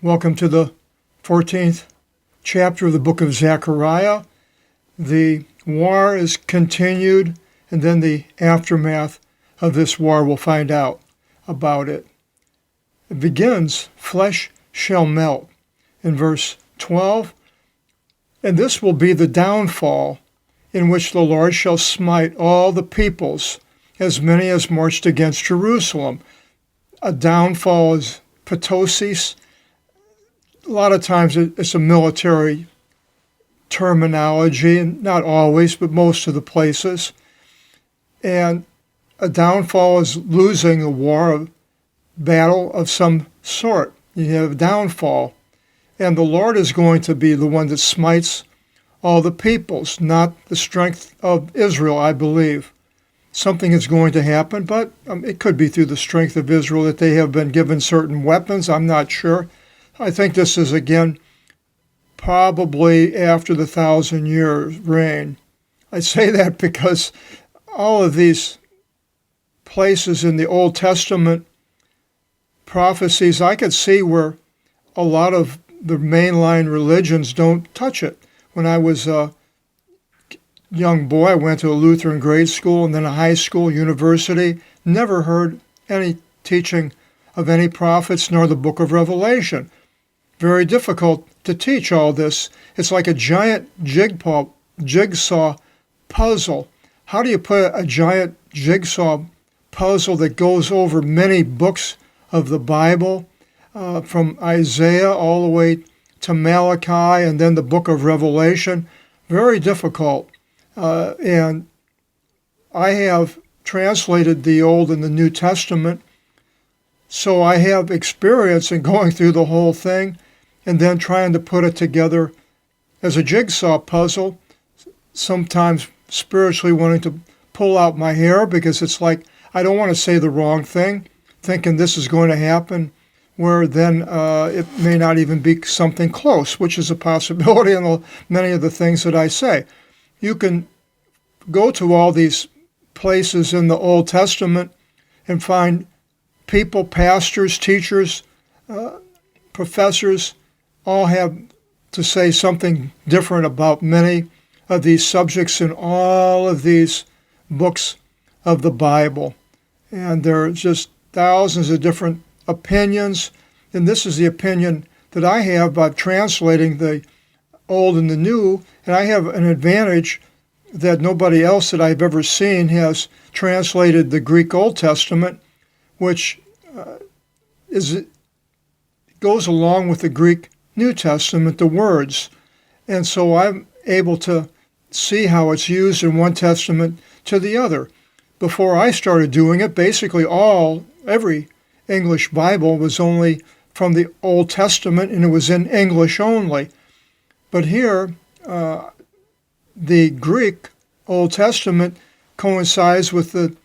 Welcome to the 14th chapter of the Book of Zechariah. The war is continued, and then the aftermath of this war, we'll find out about it. It begins, flesh shall melt, in verse 12. And this will be the downfall in which the Lord shall smite all the peoples, as many as marched against Jerusalem. A downfall is ptosis. A lot of times it's a military terminology, and not always, but most of the places. And a downfall is losing a war, a battle of some sort. You have a downfall. And the Lord is going to be the one that smites all the peoples, not the strength of Israel, I believe. Something is going to happen, but it could be through the strength of Israel that they have been given certain weapons. I'm not sure. I think this is, again, probably after the 1,000-year reign. I say that because all of these places in the Old Testament prophecies, I could see where a lot of the mainline religions don't touch it. When I was a young boy, I went to a Lutheran grade school and then a high school, university. Never heard any teaching of any prophets nor the book of Revelation. Very difficult to teach all this. It's like a giant jigsaw puzzle. How do you put a giant jigsaw puzzle that goes over many books of the Bible, from Isaiah all the way to Malachi and then the book of Revelation? Very difficult. And I have translated the Old and the New Testament, so I have experience in going through the whole thing and then trying to put it together as a jigsaw puzzle, sometimes spiritually wanting to pull out my hair because it's like I don't want to say the wrong thing, thinking this is going to happen, where then it may not even be something close, which is a possibility in many of the things that I say. You can go to all these places in the Old Testament and find people, pastors, teachers, professors, all have to say something different about many of these subjects in all of these books of the Bible. And there are just thousands of different opinions, and this is the opinion that I have by translating the Old and the New, and I have an advantage that nobody else that I've ever seen has translated the Greek Old Testament, which goes along with the Greek New Testament, the words. And so I'm able to see how it's used in one testament to the other. Before I started doing it, basically every English Bible was only from the Old Testament, and it was in English only. But here, the Greek Old Testament coincides with the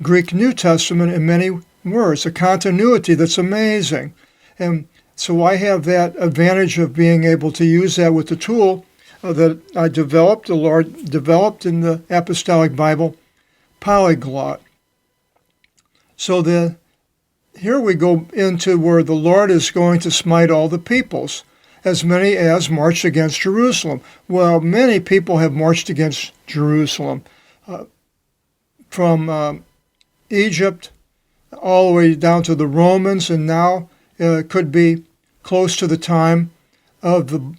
Greek New Testament in many words, a continuity that's amazing. And so I have that advantage of being able to use that with the tool that I developed, the Lord developed in the Apostolic Bible Polyglot. So here we go into where the Lord is going to smite all the peoples, as many as marched against Jerusalem. Well, many people have marched against Jerusalem, from Egypt all the way down to the Romans, and now it could be close to the time of the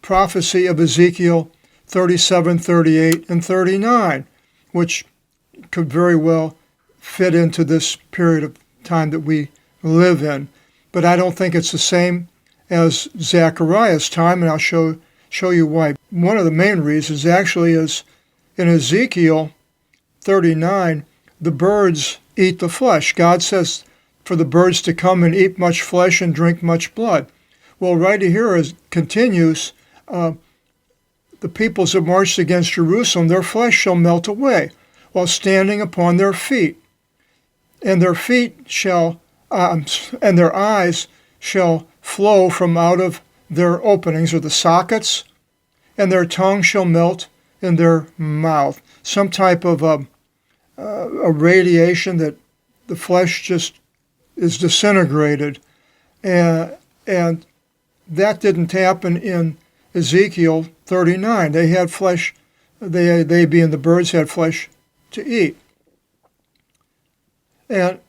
prophecy of Ezekiel 37, 38, and 39, which could very well fit into this period of time that we live in. But I don't think it's the same as Zechariah's time, and I'll show you why. One of the main reasons actually is in Ezekiel 39, the birds eat the flesh. God says for the birds to come and eat much flesh and drink much blood. Well, right here it continues, the peoples that marched against Jerusalem, their flesh shall melt away while standing upon their feet. And their feet shall, and their eyes shall flow from out of their openings, or the sockets, and their tongue shall melt in their mouth. Some type of a radiation that the flesh just is disintegrated. And And that didn't happen in Ezekiel 39. They had flesh, they being the birds, had flesh to eat. And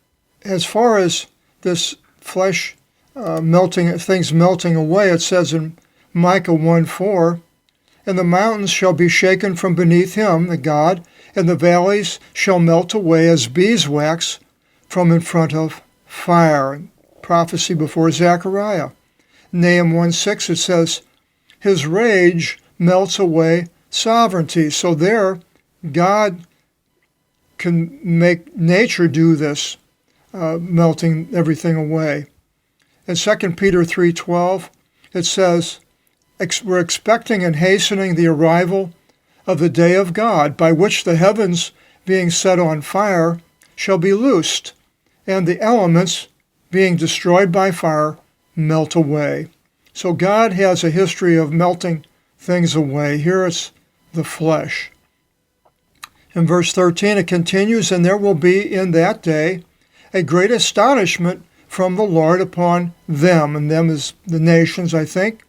as far as this flesh things melting away, it says in Micah 1:4, and the mountains shall be shaken from beneath him, the God, and the valleys shall melt away as beeswax from in front of fire. Prophecy before Zechariah. Nahum 1:6, it says, his rage melts away sovereignty. So there, God can make nature do this, melting everything away. In 2 Peter 3:12, it says, we're expecting and hastening the arrival of the day of God, by which the heavens, being set on fire, shall be loosed, and the elements, being destroyed by fire, melt away. So God has a history of melting things away. Here it's the flesh. In verse 13 it continues, and there will be in that day a great astonishment from the Lord upon them, and them is the nations, I think.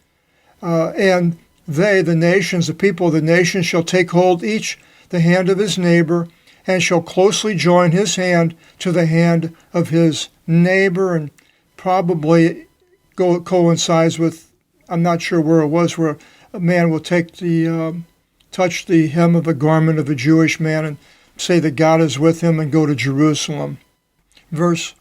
And they, the nations, the people of the nations, shall take hold each the hand of his neighbor, and shall closely join his hand to the hand of his neighbor, and probably coincides with, I'm not sure where it was, where a man will take touch the hem of a garment of a Jewish man and say that God is with him and go to Jerusalem. Verse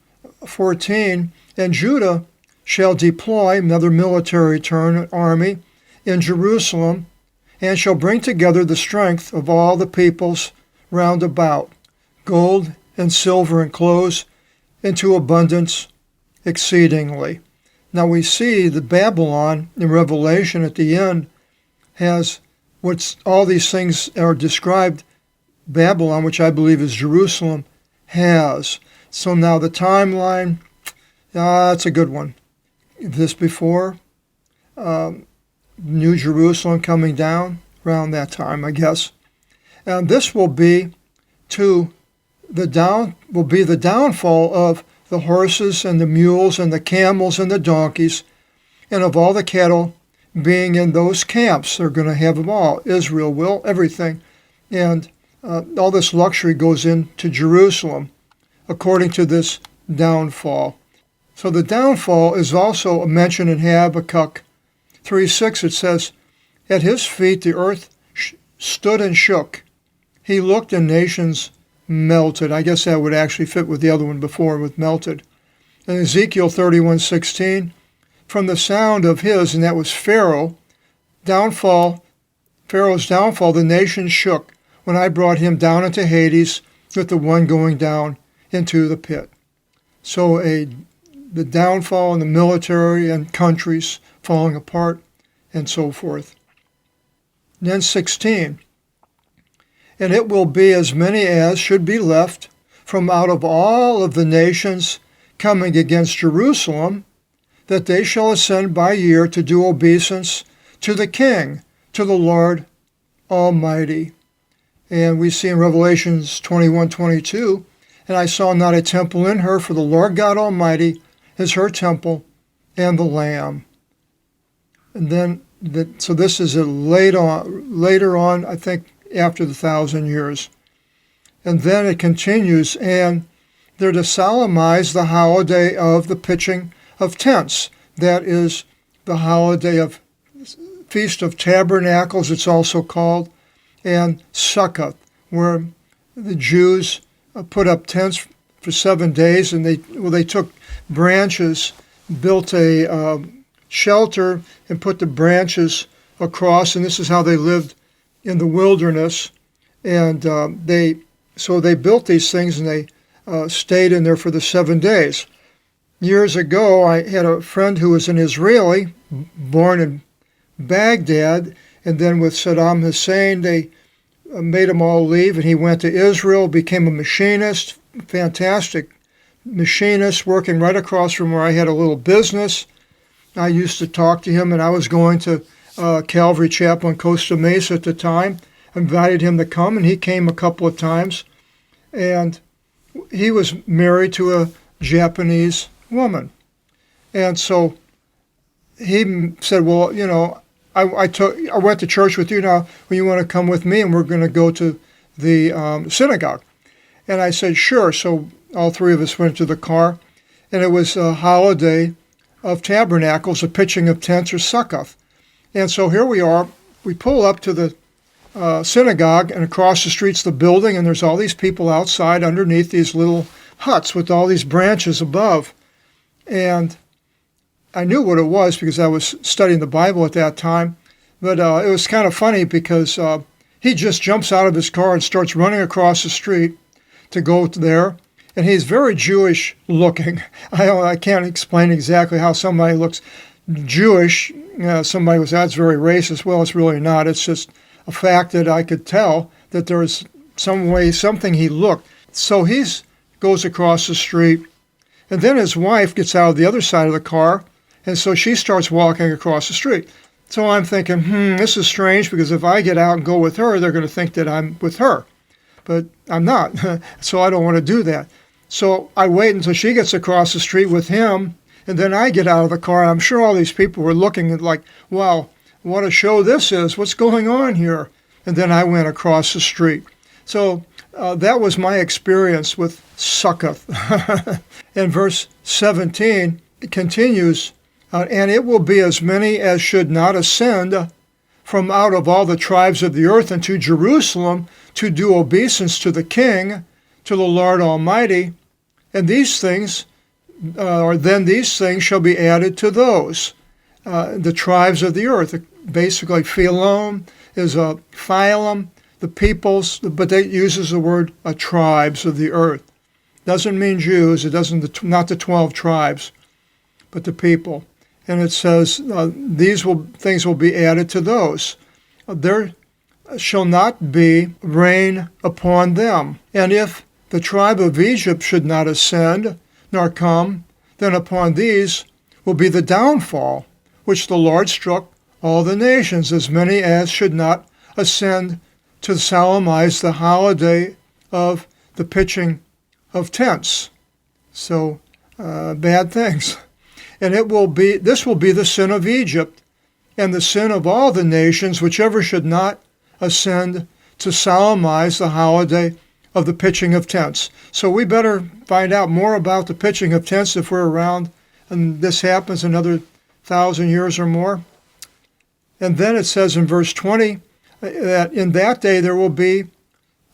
14, and Judah shall deploy, another military term, army, in Jerusalem, and shall bring together the strength of all the peoples round about, gold and silver and clothes, into abundance exceedingly. Now we see that Babylon in Revelation at the end has all these things are described, Babylon, which I believe is Jerusalem, has. So now the timeline, that's a good one. This before, New Jerusalem coming down around that time, I guess. And this will be the downfall of the horses and the mules and the camels and the donkeys, and of all the cattle being in those camps. They're going to have them all. Israel will, everything. And all this luxury goes into Jerusalem according to this downfall. So the downfall is also mentioned in Habakkuk 3:6. It says, at his feet the earth stood and shook. He looked and nations melted. I guess that would actually fit with the other one before with melted. And Ezekiel 31:16, from the sound of his, and that was Pharaoh's downfall, the nation shook when I brought him down into Hades with the one going down into the pit. So the downfall in the military and countries falling apart and so forth. And then 16, and it will be as many as should be left from out of all of the nations coming against Jerusalem, that they shall ascend by year to do obeisance to the King, to the Lord Almighty. And we see in Revelations 21:22, and I saw not a temple in her, for the Lord God Almighty is her temple, and the Lamb. And then, so this is later on, I think, after the 1,000 years. And then it continues, and they're to solemnize the holiday of the pitching of tents. That is the holiday of Feast of Tabernacles, it's also called, and Sukkot, where the Jews put up tents for 7 days, and they took branches, built a shelter, and put the branches across, and this is how they lived in the wilderness. And they built these things, and they stayed in there for the 7 days. Years ago, I had a friend who was an Israeli, born in Baghdad, and then with Saddam Hussein, they made him all leave, and he went to Israel, became a machinist, fantastic machinist, working right across from where I had a little business. I used to talk to him, and I was going to Calvary Chapel in Costa Mesa at the time. I invited him to come, and he came a couple of times. And he was married to a Japanese woman. And so he said, well, I went to church with you. Now, when you want to come with me, and we're going to go to the synagogue. And I said, sure. So all three of us went to the car, and it was a holiday of tabernacles, a pitching of tents, or Sukkoth. And so here we are. We pull up to the synagogue, and across the street's the building, and there's all these people outside underneath these little huts with all these branches above. And I knew what it was because I was studying the Bible at that time. But it was kind of funny because he just jumps out of his car and starts running across the street to go there. And he's very Jewish looking. I can't explain exactly how somebody looks Jewish. Somebody was, that's very racist. Well, it's really not. It's just a fact that I could tell that there was something he looked. So he goes across the street, and then his wife gets out of the other side of the car, and so she starts walking across the street. So I'm thinking, this is strange, because if I get out and go with her, they're going to think that I'm with her. But I'm not, so I don't want to do that. So I wait until she gets across the street with him, and then I get out of the car. And I'm sure all these people were looking at like, wow, what a show this is. What's going on here? And then I went across the street. So that was my experience with Sukkoth. In verse 17, it continues, and it will be as many as should not ascend from out of all the tribes of the earth into Jerusalem to do obeisance to the King, to the Lord Almighty. And these things, then these things shall be added to those, the tribes of the earth. Basically, phylum is a phylum, the peoples, but it uses the word tribes of the earth. Doesn't mean Jews. It doesn't, not the 12 tribes, but the people. And it says things will be added to those. There shall not be rain upon them. And if the tribe of Egypt should not ascend nor come, then upon these will be the downfall, which the Lord struck all the nations, as many as should not ascend to solemnize the holiday of the pitching of tents. So, bad things. And this will be the sin of Egypt, and the sin of all the nations, whichever should not ascend to solemnize the holiday of the pitching of tents. So we better find out more about the pitching of tents if we're around, and this happens another 1,000 years or more. And then it says in verse 20 that in that day there will be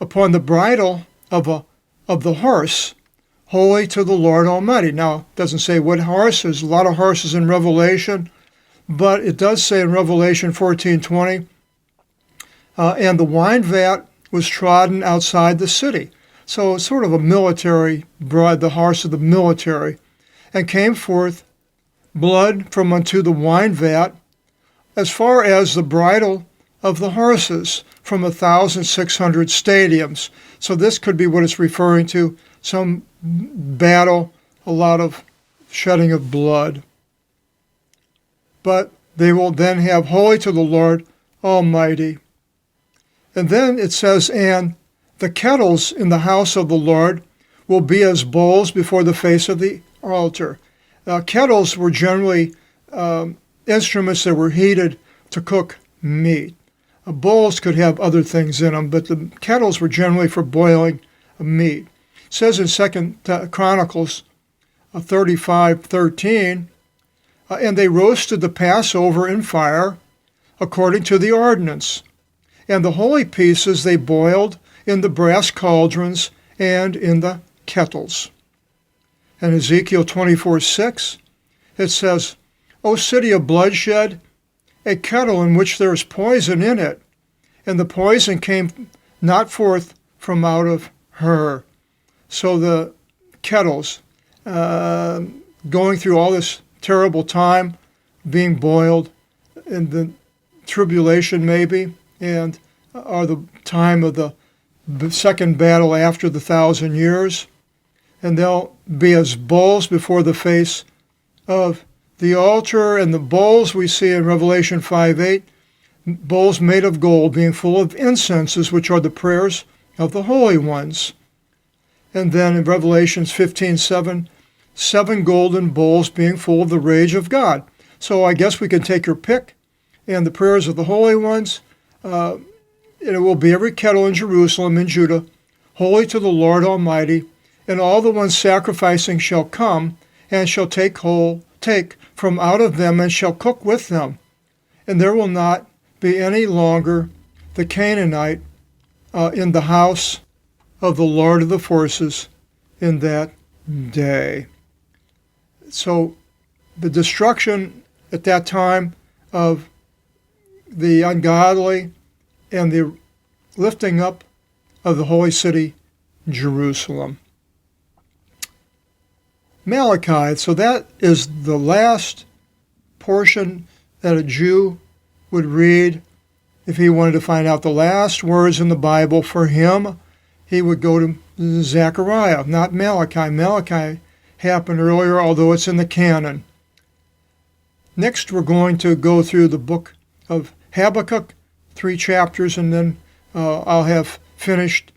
upon the bridle of the horse, holy to the Lord Almighty. Now, it doesn't say what horse. There's a lot of horses in Revelation, but it does say in Revelation 14:20, and the wine vat was trodden outside the city. So it's sort of a military bride, the horse of the military, and came forth blood from unto the wine vat, as far as the bridle of the horses, from 1,600 stadiums. So this could be what it's referring to, some battle, a lot of shedding of blood. But they will then have holy to the Lord Almighty. And then it says, and the kettles in the house of the Lord will be as bowls before the face of the altar. Kettles were generally instruments that were heated to cook meat. Bowls could have other things in them, but the kettles were generally for boiling meat. It says in 2 Chronicles 35:13, and they roasted the Passover in fire according to the ordinance. And the holy pieces they boiled in the brass cauldrons and in the kettles. And Ezekiel 24:6, it says, O city of bloodshed, a kettle in which there is poison in it, and the poison came not forth from out of her. So the kettles, going through all this terrible time, being boiled, in the tribulation maybe, and are the time of the second battle after the 1,000 years. And they'll be as bowls before the face of the altar. And the bowls we see in Revelation 5:8, bowls made of gold, being full of incenses, which are the prayers of the holy ones. And then in Revelation 15:7, 7 golden bowls being full of the rage of God. So I guess we can take your pick. And the prayers of the holy ones, and it will be every kettle in Jerusalem and Judah, holy to the Lord Almighty, and all the ones sacrificing shall come, and shall take from out of them, and shall cook with them. And there will not be any longer the Canaanite in the house of the Lord of the forces in that day. So the destruction at that time of the ungodly and the lifting up of the holy city, Jerusalem. Malachi, so that is the last portion that a Jew would read if he wanted to find out the last words in the Bible. For him, he would go to Zechariah, not Malachi. Malachi happened earlier, although it's in the canon. Next, we're going to go through the book of Habakkuk, 3 chapters, and then I'll have finished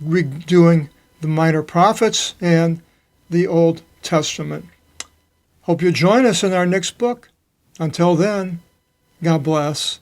redoing the minor prophets and the Old Testament. Hope you join us in our next book. Until then, God bless.